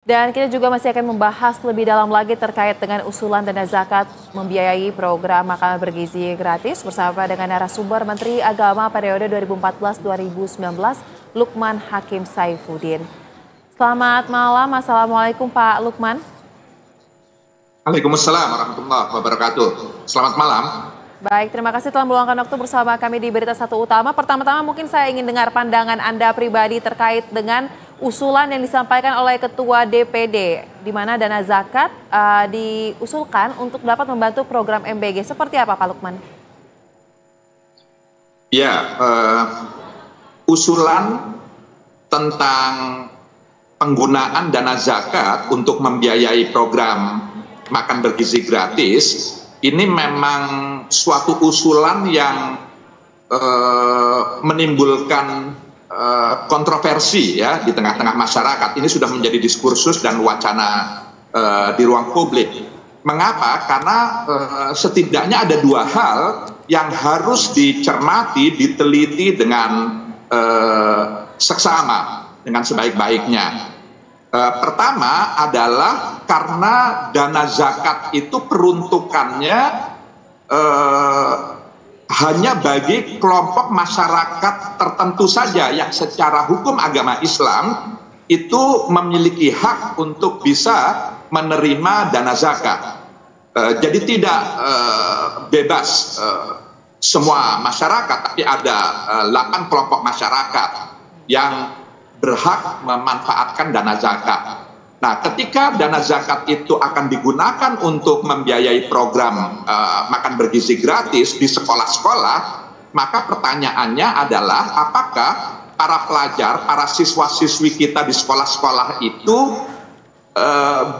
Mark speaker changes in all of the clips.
Speaker 1: Dan kita juga masih akan membahas lebih dalam lagi terkait dengan usulan dana zakat membiayai program makanan bergizi gratis bersama dengan narasumber Menteri Agama periode 2014-2019, Lukman Hakim Saifuddin. Selamat malam, Assalamualaikum Pak Lukman.
Speaker 2: Waalaikumsalam warahmatullahi wabarakatuh. Selamat malam.
Speaker 1: Baik, terima kasih telah meluangkan waktu bersama kami di Berita Satu Utama. Pertama-tama mungkin saya ingin dengar pandangan Anda pribadi terkait dengan usulan yang disampaikan oleh Ketua DPD, di mana dana zakat diusulkan untuk dapat membantu program MBG. Seperti apa Pak Lukman?
Speaker 2: Ya, usulan tentang penggunaan dana zakat untuk membiayai program makan bergizi gratis, ini memang suatu usulan yang menimbulkan kontroversi ya di tengah-tengah masyarakat. Ini sudah menjadi diskursus dan wacana di ruang publik. Mengapa? Karena setidaknya ada dua hal yang harus dicermati, diteliti dengan seksama, dengan sebaik-baiknya. Pertama adalah karena dana zakat itu peruntukannya hanya bagi kelompok masyarakat tertentu saja yang secara hukum agama Islam itu memiliki hak untuk bisa menerima dana zakat. Jadi tidak bebas semua masyarakat, tapi ada 8 kelompok masyarakat yang berhak memanfaatkan dana zakat. Nah, ketika dana zakat itu akan digunakan untuk membiayai program makan bergizi gratis di sekolah-sekolah, maka pertanyaannya adalah apakah para pelajar, para siswa-siswi kita di sekolah-sekolah itu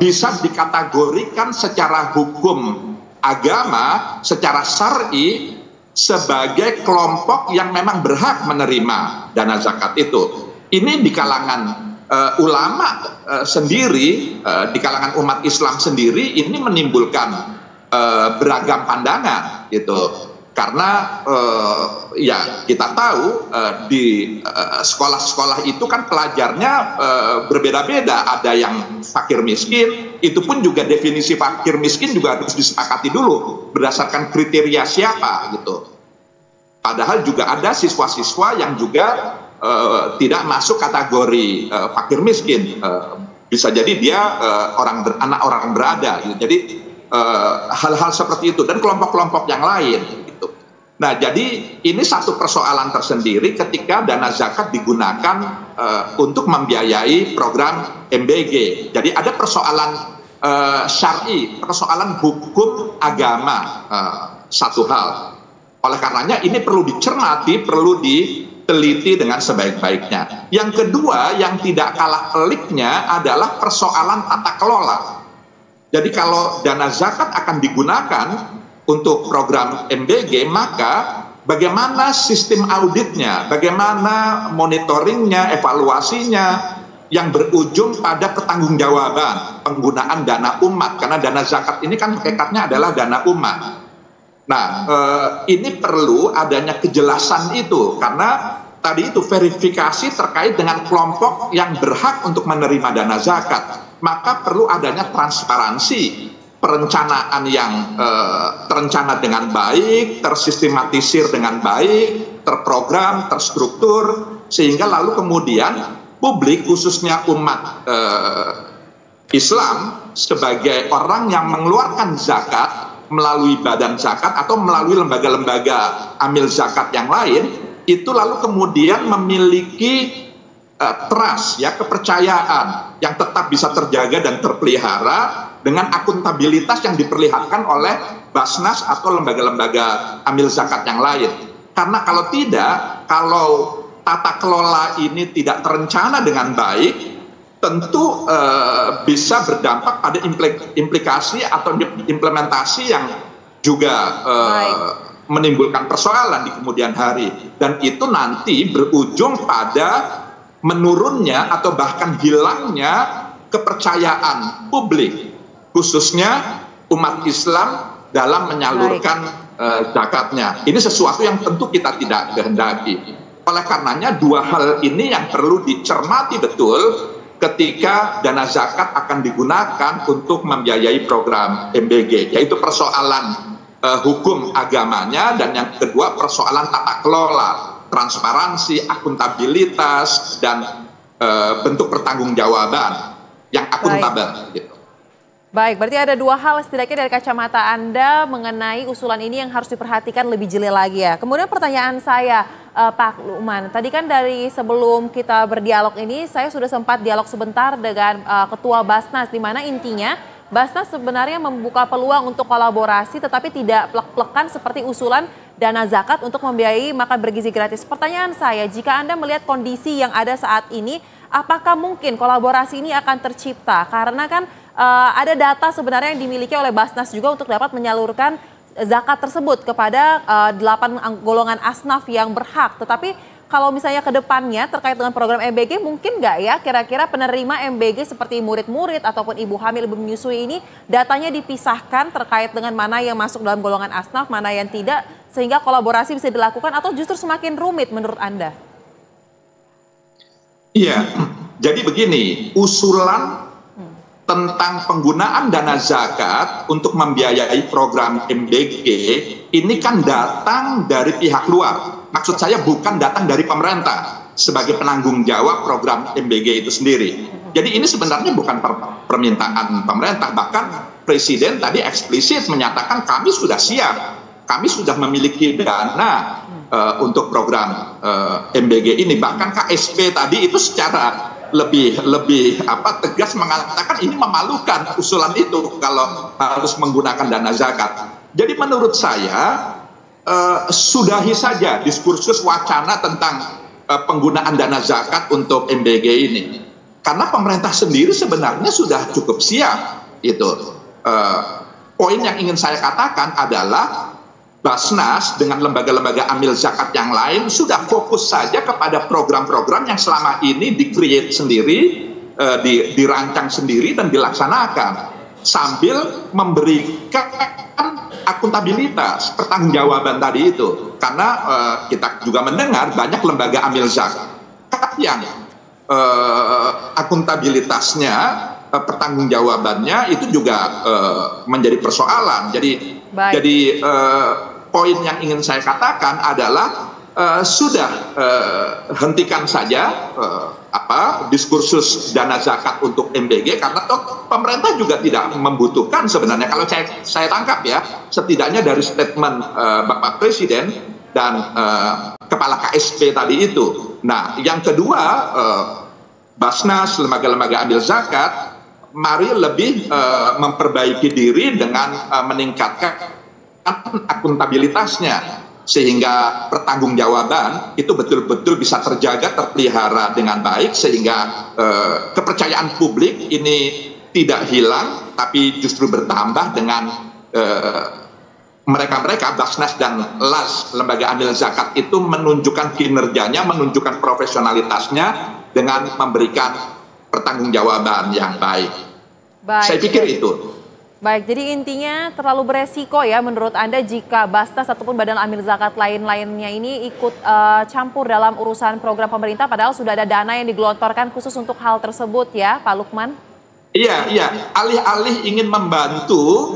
Speaker 2: bisa dikategorikan secara hukum agama, secara syar'i sebagai kelompok yang memang berhak menerima dana zakat itu. Ini di kalangan ulama sendiri, di kalangan umat Islam sendiri, ini menimbulkan beragam pandangan gitu. Karena ya kita tahu di sekolah-sekolah itu kan pelajarnya berbeda-beda. Ada yang fakir miskin, itu pun juga definisi fakir miskin juga harus disepakati dulu berdasarkan kriteria siapa gitu. Padahal juga ada siswa-siswa yang juga tidak masuk kategori fakir miskin, bisa jadi dia anak orang berada gitu. Jadi hal-hal seperti itu dan kelompok-kelompok yang lain gitu. Nah, jadi ini satu persoalan tersendiri ketika dana zakat digunakan untuk membiayai program MBG. Jadi ada persoalan syar'i, persoalan hukum agama, satu hal. Oleh karenanya ini perlu dicermati, perlu diteliti dengan sebaik-baiknya. Yang kedua, yang tidak kalah peliknya adalah persoalan tata kelola. Jadi kalau dana zakat akan digunakan untuk program MBG, maka bagaimana sistem auditnya, bagaimana monitoringnya, evaluasinya, yang berujung pada pertanggungjawaban penggunaan dana umat. Karena dana zakat ini kan hakikatnya adalah dana umat. Nah, ini perlu adanya kejelasan itu, karena tadi itu verifikasi terkait dengan kelompok yang berhak untuk menerima dana zakat. Maka perlu adanya transparansi, perencanaan yang terencana dengan baik, tersistematisir dengan baik, terprogram, terstruktur, sehingga lalu kemudian publik, khususnya umat Islam, sebagai orang yang mengeluarkan zakat melalui badan zakat atau melalui lembaga-lembaga amil zakat yang lain, itu lalu kemudian memiliki trust, ya, kepercayaan yang tetap bisa terjaga dan terpelihara dengan akuntabilitas yang diperlihatkan oleh Basnas atau lembaga-lembaga amil zakat yang lain. Karena kalau tidak, kalau tata kelola ini tidak terencana dengan baik, tentu bisa berdampak pada implikasi atau implementasi yang juga menimbulkan persoalan di kemudian hari. Dan itu nanti berujung pada menurunnya atau bahkan hilangnya kepercayaan publik, khususnya umat Islam dalam menyalurkan zakatnya. Ini sesuatu yang tentu kita tidak kehendaki. Oleh karenanya dua hal ini yang perlu dicermati betul ketika dana zakat akan digunakan untuk membiayai program MBG, yaitu persoalan hukum agamanya, dan yang kedua persoalan tata kelola, transparansi, akuntabilitas, dan bentuk pertanggungjawaban yang akuntabel. Gitu.
Speaker 1: Baik, berarti ada dua hal setidaknya dari kacamata Anda mengenai usulan ini yang harus diperhatikan lebih jeli lagi ya. Kemudian pertanyaan saya, Pak Lukman, tadi kan dari sebelum kita berdialog ini, saya sudah sempat dialog sebentar dengan Ketua Basnas, di mana intinya Basnas sebenarnya membuka peluang untuk kolaborasi tetapi tidak plek-plekan seperti usulan dana zakat untuk membiayai makan bergizi gratis. Pertanyaan saya, jika Anda melihat kondisi yang ada saat ini, apakah mungkin kolaborasi ini akan tercipta? Karena kan ada data sebenarnya yang dimiliki oleh Basnas juga untuk dapat menyalurkan zakat tersebut kepada 8 golongan asnaf yang berhak. Tetapi kalau misalnya ke depannya terkait dengan program MBG, mungkin nggak ya kira-kira penerima MBG seperti murid-murid ataupun ibu hamil, ibu menyusui ini datanya dipisahkan terkait dengan mana yang masuk dalam golongan asnaf, mana yang tidak, sehingga kolaborasi bisa dilakukan, atau justru semakin rumit menurut Anda?
Speaker 2: Iya, jadi begini, usulan tentang penggunaan dana zakat untuk membiayai program MBG ini kan datang dari pihak luar. Maksud saya bukan datang dari pemerintah sebagai penanggung jawab program MBG itu sendiri. Jadi ini sebenarnya bukan permintaan pemerintah, bahkan Presiden tadi eksplisit menyatakan kami sudah siap, kami sudah memiliki dana untuk program MBG ini. Bahkan KSP tadi itu secara lebih tegas mengatakan ini memalukan usulan itu kalau harus menggunakan dana zakat. Jadi menurut saya sudahi saja diskursus wacana tentang penggunaan dana zakat untuk MBG ini, karena pemerintah sendiri sebenarnya sudah cukup siap. Itu poin yang ingin saya katakan adalah Basnas dengan lembaga-lembaga amil zakat yang lain sudah fokus saja kepada program-program yang selama ini di-create sendiri, dirancang sendiri dan dilaksanakan, sambil memberikan akuntabilitas, pertanggungjawaban tadi itu. Karena kita juga mendengar banyak lembaga amil zakat yang akuntabilitasnya, pertanggungjawabannya itu juga menjadi persoalan. Jadi poin yang ingin saya katakan adalah sudah hentikan saja diskursus dana zakat untuk MBG, karena toh pemerintah juga tidak membutuhkan sebenarnya. Kalau saya tangkap ya, setidaknya dari statement Bapak Presiden dan Kepala KSP tadi itu. Nah, yang kedua, Basnas, lembaga-lembaga amil zakat, mari lebih memperbaiki diri dengan meningkatkan akuntabilitasnya, sehingga pertanggungjawaban itu betul-betul bisa terjaga, terpelihara dengan baik, sehingga kepercayaan publik ini tidak hilang tapi justru bertambah dengan mereka-mereka Basnas dan LAS, lembaga amil zakat itu menunjukkan kinerjanya, menunjukkan profesionalitasnya dengan memberikan pertanggungjawaban yang baik. Saya pikir itu.
Speaker 1: Baik, jadi intinya terlalu beresiko ya menurut Anda jika Basnas ataupun badan amil zakat lain-lainnya ini ikut campur dalam urusan program pemerintah, padahal sudah ada dana yang digelontorkan khusus untuk hal tersebut ya, Pak Lukman?
Speaker 2: Iya, alih-alih ingin membantu,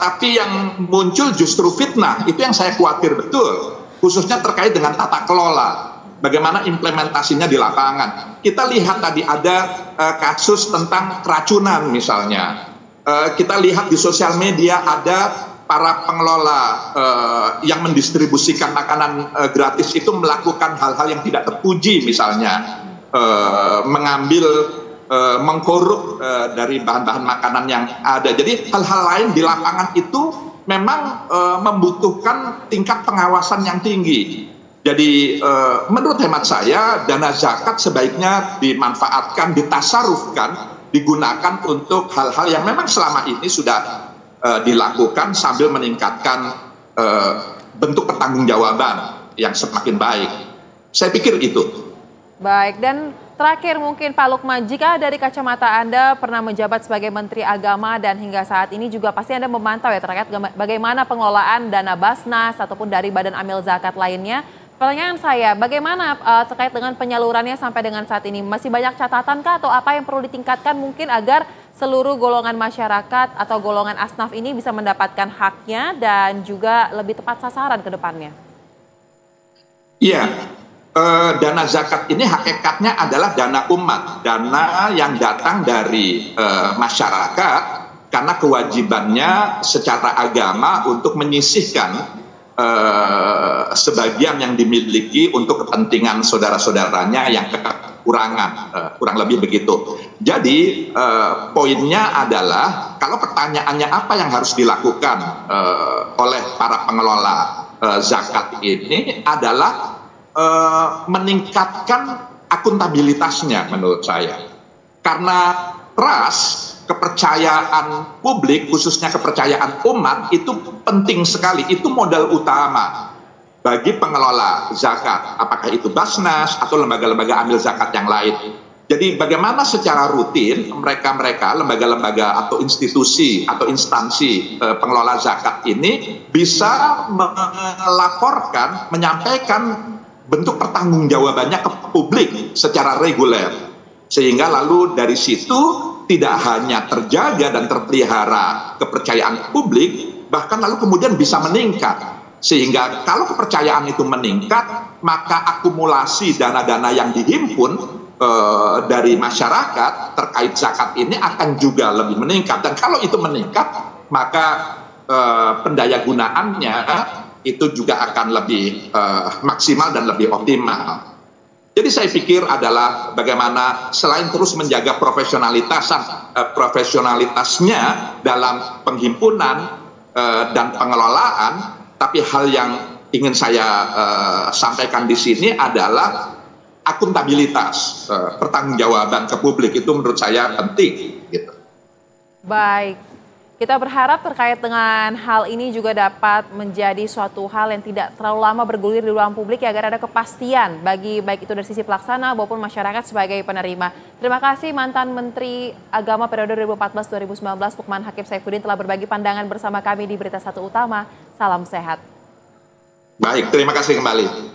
Speaker 2: tapi yang muncul justru fitnah, itu yang saya khawatir betul, khususnya terkait dengan tata kelola. Bagaimana implementasinya di lapangan. Kita lihat tadi ada kasus tentang keracunan misalnya. Kita lihat di sosial media ada para pengelola yang mendistribusikan makanan gratis itu melakukan hal-hal yang tidak terpuji, misalnya mengambil, mengkorup dari bahan-bahan makanan yang ada. Jadi hal-hal lain di lapangan itu memang membutuhkan tingkat pengawasan yang tinggi. Jadi menurut hemat saya dana zakat sebaiknya dimanfaatkan, ditasarufkan, digunakan untuk hal-hal yang memang selama ini sudah dilakukan sambil meningkatkan bentuk pertanggungjawaban yang semakin baik. Saya pikir itu.
Speaker 1: Baik, dan terakhir mungkin Pak Lukman, jika dari kacamata Anda pernah menjabat sebagai Menteri Agama dan hingga saat ini juga pasti Anda memantau ya terkait bagaimana pengelolaan dana Basnas ataupun dari badan amil zakat lainnya, Pertanyaan saya, bagaimana terkait dengan penyalurannya sampai dengan saat ini? Masih banyak catatan kah atau apa yang perlu ditingkatkan mungkin agar seluruh golongan masyarakat atau golongan asnaf ini bisa mendapatkan haknya dan juga lebih tepat sasaran ke depannya?
Speaker 2: Iya, dana zakat ini hakikatnya adalah dana umat, dana yang datang dari masyarakat karena kewajibannya secara agama untuk menyisihkan sebagian yang dimiliki untuk kepentingan saudara-saudaranya yang kekurangan, kurang lebih begitu. Jadi poinnya adalah kalau pertanyaannya apa yang harus dilakukan oleh para pengelola zakat ini adalah meningkatkan akuntabilitasnya menurut saya. Karena trust, kepercayaan publik, khususnya kepercayaan umat, itu penting sekali. Itu modal utama bagi pengelola zakat, apakah itu Basnas atau lembaga-lembaga amil zakat yang lain. Jadi bagaimana secara rutin mereka-mereka, lembaga-lembaga atau institusi atau instansi pengelola zakat ini bisa melaporkan, menyampaikan bentuk pertanggungjawabannya ke publik secara reguler. Sehingga lalu dari situ tidak hanya terjaga dan terpelihara kepercayaan publik, bahkan lalu kemudian bisa meningkat. Sehingga kalau kepercayaan itu meningkat, maka akumulasi dana-dana yang dihimpun dari masyarakat terkait zakat ini akan juga lebih meningkat. Dan kalau itu meningkat, maka pendayagunaannya itu juga akan lebih maksimal dan lebih optimal. Jadi saya pikir adalah bagaimana selain terus menjaga profesionalitasnya dalam penghimpunan dan pengelolaan, tapi hal yang ingin saya sampaikan di sini adalah akuntabilitas, pertanggungjawaban ke publik itu menurut saya penting. Gitu.
Speaker 1: Baik, kita berharap terkait dengan hal ini juga dapat menjadi suatu hal yang tidak terlalu lama bergulir di ruang publik ya, agar ada kepastian bagi baik itu dari sisi pelaksana maupun masyarakat sebagai penerima. Terima kasih mantan Menteri Agama periode 2014-2019 Lukman Hakim Saifuddin telah berbagi pandangan bersama kami di Berita Satu Utama. Salam sehat.
Speaker 2: Baik, terima kasih kembali.